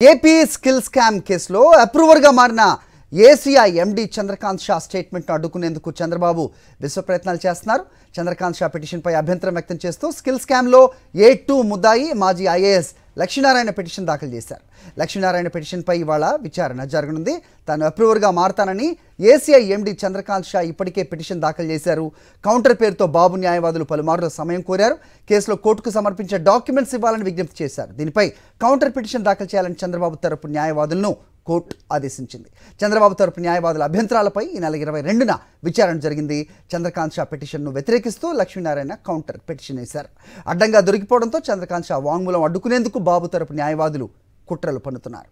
AP skill scam కేసులో అప్రూవర్గా మారిన ACI ఎండి చంద్రకాంత్ షా స్టేట్మెంట్ను అడ్డుకునేందుకు చంద్రబాబు విశ్వ ప్రయత్నాలు చేస్తున్నారు. చంద్రకాంత్ షా పిటిషన్పై అభ్యంతరం వ్యక్తం చేస్తూ స్కిల్ స్కామ్లో A2 ముద్దాయి మాజీ IAS లక్ష్మీనారాయణ పిటిషన్ దాఖలు చేశారు. లక్ష్మీనారాయణ పిటిషన్పై ఇవాళ విచారణ జరగనుంది. తాను అప్రూవర్గా మారతానని ఏసీఐ ఎండి చంద్రకాంత్ షా ఇప్పటికే పిటిషన్ దాఖలు చేశారు. కౌంటర్ పేరుతో బాబు న్యాయవాదులు పలుమార్లు సమయం కోరారు. కేసులో కోర్టుకు సమర్పించే డాక్యుమెంట్స్ ఇవ్వాలని విజ్ఞప్తి చేశారు. దీనిపై కౌంటర్ పిటిషన్ దాఖలు చేయాలని చంద్రబాబు తరపు న్యాయవాదులను కోర్టు ఆదేశించింది. చంద్రబాబు తరపు న్యాయవాదుల అభ్యంతరాలపై ఈ నెల 22న విచారణ జరిగింది. చంద్రకాంత్ షా పిటిషన్ను వ్యతిరేకిస్తూ లక్ష్మీనారాయణ కౌంటర్ పిటిషన్ వేశారు. అడ్డంగా దొరికిపోవడంతో చంద్రకాంత్ షా వాంగ్మూలం అడ్డుకునేందుకు బాబు తరపు న్యాయవాదులు కుట్రలు పన్నుతున్నారు.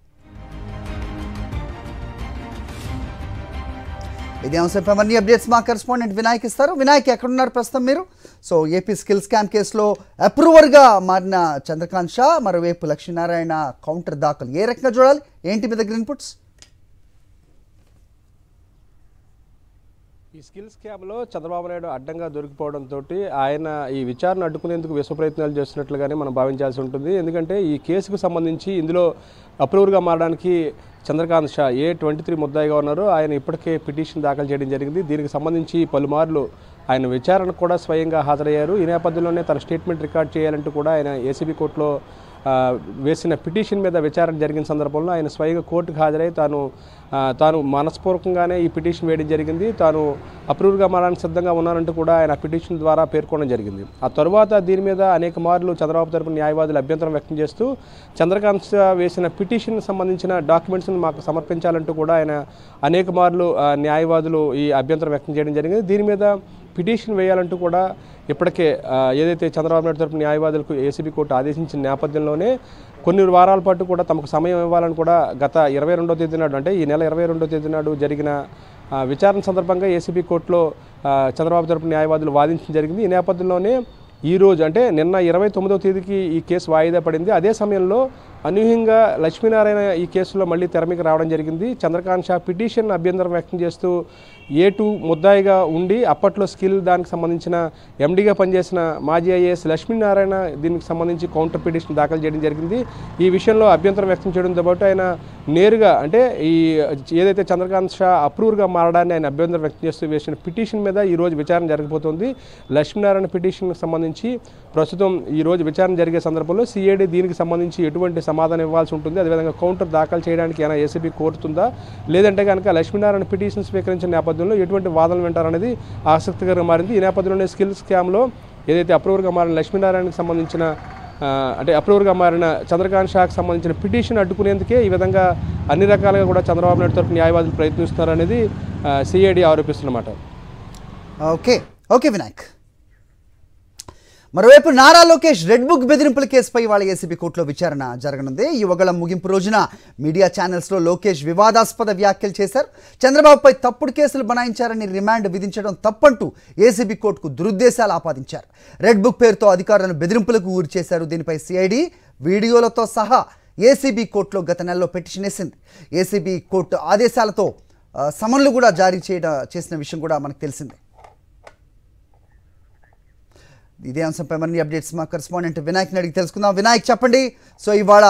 ఇదే అంశంపై మరిన్ని అప్డేట్స్ మా కరెస్పాండెంట్ వినాయక్ ఇస్తారు. వినాయక్, ఎక్కడున్నారు ప్రస్తుతం మీరు? సో ఏపీ స్కిల్ స్కామ్ కేసులో అప్రూవర్గా మారిన చంద్రకాంత్ షా, మరోవైపు లక్ష్మీనారాయణ కౌంటర్ దాఖలు ఏ రకంగా చూడాలి? ఏంటి మీ దగ్గర ఇన్పుట్స్? ఈ స్కిల్ స్కామ్లో చంద్రబాబు నాయుడు అడ్డంగా దొరికిపోవడంతో ఆయన ఈ విచారణ అడ్డుకునేందుకు విశ్వ ప్రయత్నాలు చేస్తున్నట్లుగానే మనం భావించాల్సి ఉంటుంది. ఎందుకంటే ఈ కేసుకు సంబంధించి ఇందులో అప్రూవర్గా మారడానికి చంద్రకాంత్ షా A23 ముద్దాయిగా ఉన్నారు. ఆయన ఇప్పటికే పిటిషన్ దాఖలు చేయడం జరిగింది. దీనికి సంబంధించి పలుమార్లు ఆయన విచారణకు కూడా స్వయంగా హాజరయ్యారు. ఈ నేపథ్యంలోనే తన స్టేట్మెంట్ రికార్డ్ చేయాలంటూ కూడా ఆయన ఏసీబీ కోర్టులో వేసిన పిటిషన్ మీద విచారణ జరిగిన సందర్భంలో ఆయన స్వయంగా కోర్టుకు హాజరై తాను మనస్పూర్వకంగానే ఈ పిటిషన్ వేయడం జరిగింది. తాను అప్రూవ్గా మారడానికి సిద్ధంగా ఉన్నానంటూ కూడా ఆయన పిటిషన్ ద్వారా పేర్కొనడం జరిగింది. ఆ తర్వాత దీని మీద అనేక మార్లు చంద్రబాబు తరపున న్యాయవాదులు అభ్యంతరం వ్యక్తం చేస్తూ చంద్రకాంత్ వేసిన పిటిషన్ సంబంధించిన డాక్యుమెంట్స్ని మాకు సమర్పించాలంటూ కూడా ఆయన అనేక మార్లు న్యాయవాదులు ఈ అభ్యంతరం వ్యక్తం చేయడం జరిగింది. దీని మీద పిటిషన్ వేయాలంటూ కూడా ఇప్పటికే ఏదైతే చంద్రబాబు నాయుడు తరపున న్యాయవాదులకు ఏసీబీ కోర్టు ఆదేశించిన నేపథ్యంలోనే కొన్ని వారాల పాటు కూడా తమకు సమయం ఇవ్వాలని కూడా గత 22వ తేదీ నాడు, అంటే ఈ నెల 22వ తేదీ నాడు జరిగిన విచారణ సందర్భంగా ఏసీబీ కోర్టులో చంద్రబాబు తరపున న్యాయవాదులు వాదించడం జరిగింది. ఈ నేపథ్యంలోనే ఈరోజు, అంటే నిన్న 29వ తేదీకి ఈ కేసు వాయిదా పడింది. అదే సమయంలో అనూహ్యంగా లక్ష్మీనారాయణ ఈ కేసులో మళ్ళీ తెరమికి రావడం జరిగింది. చంద్రకాంత్ షా పిటిషన్ అభ్యంతరం వ్యక్తం చేస్తూ A2 ముద్దాయిగా ఉండి అప్పట్లో స్కిల్ దానికి సంబంధించిన ఎండీగా పనిచేసిన మాజీ IAS లక్ష్మీనారాయణ దీనికి సంబంధించి కౌంటర్ పిటిషన్ దాఖలు చేయడం జరిగింది. ఈ విషయంలో అభ్యంతరం వ్యక్తం చేయడంతో పాటు ఆయన నేరుగా, అంటే ఈ ఏదైతే చంద్రకాంత్ షా అప్రూవర్గా మారడాన్ని ఆయన అభ్యంతరం వ్యక్తం చేస్తూ వేసిన పిటిషన్ మీద ఈరోజు విచారణ జరగబోతోంది. లక్ష్మీనారాయణ పిటిషన్కి సంబంధించి ప్రస్తుతం ఈరోజు విచారణ జరిగే సందర్భంలో CID దీనికి సంబంధించి ఎటువంటి సమాధానం ఇవ్వాల్సి ఉంటుంది, అదేవిధంగా కౌంటర్ దాఖలు చేయడానికి ఏమైనా ఏసీబీ కోరుతుందా, లేదంటే కనుక లక్ష్మీనారాయణ పిటిషన్ స్వీకరించిన నేపథ్యంలో ఎటువంటి వాదనలు వింటారనేది ఆసక్తికరంగా మారింది. ఈ నేపథ్యంలోనే స్కిల్ స్కామ్లో ఏదైతే అప్రూవర్గా మారిన లక్ష్మీనారాయణకి సంబంధించిన, అంటే అప్రూవర్గా మారిన చంద్రకాంత్ షాకి సంబంధించిన పిటిషన్ అడ్డుకునేందుకే ఈ విధంగా అన్ని రకాలుగా కూడా చంద్రబాబు నాయుడు తరపు న్యాయవాదులు ప్రయత్నిస్తున్నారనేది CID ఆరోపిస్తున్నమాట. ఓకే వినాయక్. మరోవైపు నారా లోకేష్ రెడ్ బుక్ బెదిరింపుల కేసుపై వాళ్ళ ఏసీబీ కోర్టులో విచారణ జరగనుంది. యువగళం ముగింపు రోజున మీడియా ఛానల్స్లో లోకేష్ వివాదాస్పద వ్యాఖ్యలు చేశారు. చంద్రబాబుపై తప్పుడు కేసులు బనాయించారని రిమాండ్ విధించడం తప్పంటూ ఏసీబీ కోర్టుకు దురుద్దేశాలు ఆపాదించారు. రెడ్ బుక్ పేరుతో అధికారులను బెదిరింపులకు గురి చేశారు. దీనిపై CID వీడియోలతో సహా ఏసీబీ కోర్టులో గత నెలలో పిటిషన్ వేసింది. ఏసీబీ కోర్టు ఆదేశాలతో సమన్లు కూడా జారీ చేసిన విషయం కూడా మనకు తెలిసిందే. ఇదే అంశంపై మరిన్ని అప్డేట్స్ మా కరెస్పాండెంట్ వినాయక్ని అడిగి తెలుసుకుందాం. వినాయక్, చెప్పండి. సో ఇవాళ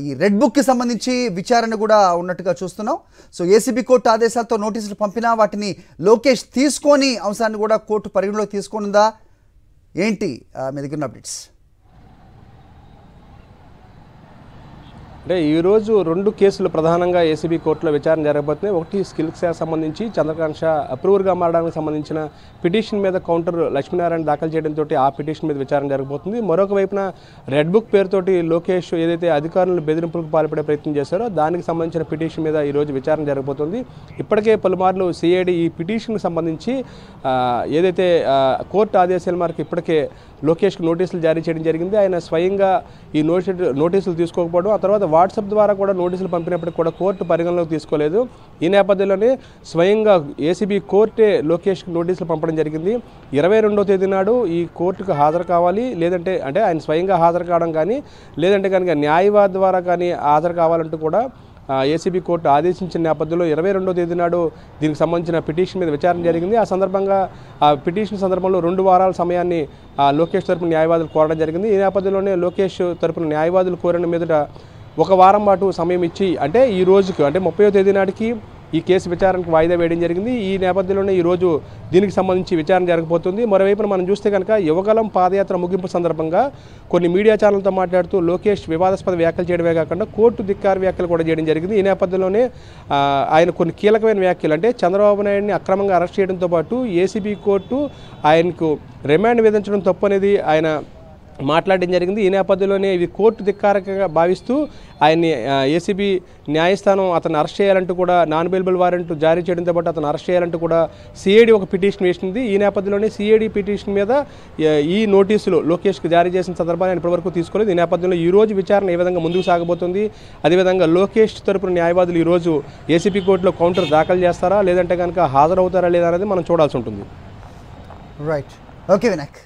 ఈ రెడ్ బుక్కి సంబంధించి విచారణ కూడా ఉన్నట్టుగా చూస్తున్నాం. సో ఏసీబీ కోర్టు ఆదేశాలతో నోటీసులు పంపినా వాటిని లోకేష్ తీసుకొని అంశాన్ని కూడా కోర్టు పరిగణలోకి తీసుకొనుందా ఏంటి మీ దగ్గర అప్డేట్స్? అంటే ఈరోజు 2 కేసులు ప్రధానంగా ఏసీబీ కోర్టులో విచారణ జరగబోతున్నాయి. ఒకటి స్కిల్స్కి సంబంధించి చంద్రకాంత్ షా అప్రూవర్గా మారడానికి సంబంధించిన పిటిషన్ మీద కౌంటర్ లక్ష్మీనారాయణ దాఖలు చేయడంతో ఆ పిటిషన్ మీద విచారణ జరగబోతుంది. మరొక వైపున రెడ్ బుక్ పేరుతోటి లోకేష్ ఏదైతే అధికారులను బెదిరింపులకు పాల్పడే ప్రయత్నం చేశారో దానికి సంబంధించిన పిటిషన్ మీద ఈరోజు విచారణ జరగబోతుంది. ఇప్పటికే పలుమార్లు CID ఈ పిటిషన్కి సంబంధించి ఏదైతే కోర్టు ఆదేశాల మేరకు ఇప్పటికే లోకేష్కి నోటీసులు జారీ చేయడం జరిగింది. ఆయన స్వయంగా ఈ నోటీసులు తీసుకోకపోవడం, ఆ తర్వాత వాట్సాప్ ద్వారా కూడా నోటీసులు పంపినప్పటికీ కూడా కోర్టు పరిగణలోకి తీసుకోలేదు. ఈ నేపథ్యంలోనే స్వయంగా ఏసీబీ కోర్టే లోకేష్కి నోటీసులు పంపడం జరిగింది. 22వ తేదీ నాడు ఈ కోర్టుకు హాజరు కావాలి, లేదంటే అంటే ఆయన స్వయంగా హాజరు కావడం కానీ, లేదంటే కనుక న్యాయవాది ద్వారా కానీ హాజరు కావాలంటూ కూడా ఏసీబీ కోర్టు ఆదేశించిన నేపథ్యంలో 22వ తేదీ నాడు దీనికి సంబంధించిన పిటిషన్ మీద విచారణ జరిగింది. ఆ సందర్భంగా ఆ పిటిషన్ సందర్భంలో 2 వారాల సమయాన్ని లోకేష్ తరపున న్యాయవాదులు కోరడం జరిగింది. ఈ నేపథ్యంలోనే లోకేష్ తరపున న్యాయవాదులు కోరిన మీదట ఒక వారం పాటు సమయం ఇచ్చి అంటే ఈ రోజుకి అంటే 30వ తేదీ నాటికి ఈ కేసు విచారణకు వాయిదా వేయడం జరిగింది. ఈ నేపథ్యంలోనే ఈరోజు దీనికి సంబంధించి విచారణ జరగబోతుంది. మరోవైపున మనం చూస్తే కనుక యువగలం పాదయాత్ర ముగింపు సందర్భంగా కొన్ని మీడియా ఛానల్తో మాట్లాడుతూ లోకేష్ వివాదాస్పద వ్యాఖ్యలు చేయడమే కాకుండా కోర్టు ధిక్కార వ్యాఖ్యలు కూడా చేయడం జరిగింది. ఈ నేపథ్యంలోనే ఆయన కొన్ని కీలకమైన వ్యాఖ్యలు అంటే చంద్రబాబు నాయుడిని అక్రమంగా అరెస్ట్ చేయడంతో పాటు ఏసీబీ కోర్టు ఆయనకు రిమాండ్ విధించడం తప్పు అనేది ఆయన మాట్లాడడం జరిగింది. ఈ నేపథ్యంలోనే ఇది కోర్టు ధిక్కారకంగా భావిస్తూ ఆయన్ని ఏసీబీ న్యాయస్థానం అతను అరెస్ట్ చేయాలంటూ కూడా నాన్ బెయిలబుల్ వారెంట్ జారీ చేయడంతో పాటు అతను అరెస్ట్ చేయాలంటూ కూడా సిఐడి ఒక పిటిషన్ వేసింది. ఈ నేపథ్యంలోనే సిఐడి పిటిషన్ మీద ఈ నోటీసులు లోకేష్కి జారీ చేసిన సందర్భాన్ని ఇప్పటివరకు తీసుకోలేదు. ఈ నేపథ్యంలో ఈరోజు విచారణ ఏ విధంగా ముందుకు సాగబోతుంది, అదేవిధంగా లోకేష్ తరపున న్యాయవాదులు ఈరోజు ఏసీబీ కోర్టులో కౌంటర్ దాఖలు చేస్తారా లేదంటే కనుక హాజరవుతారా లేదా అనేది మనం చూడాల్సి ఉంటుంది. Right, okay Vinayak.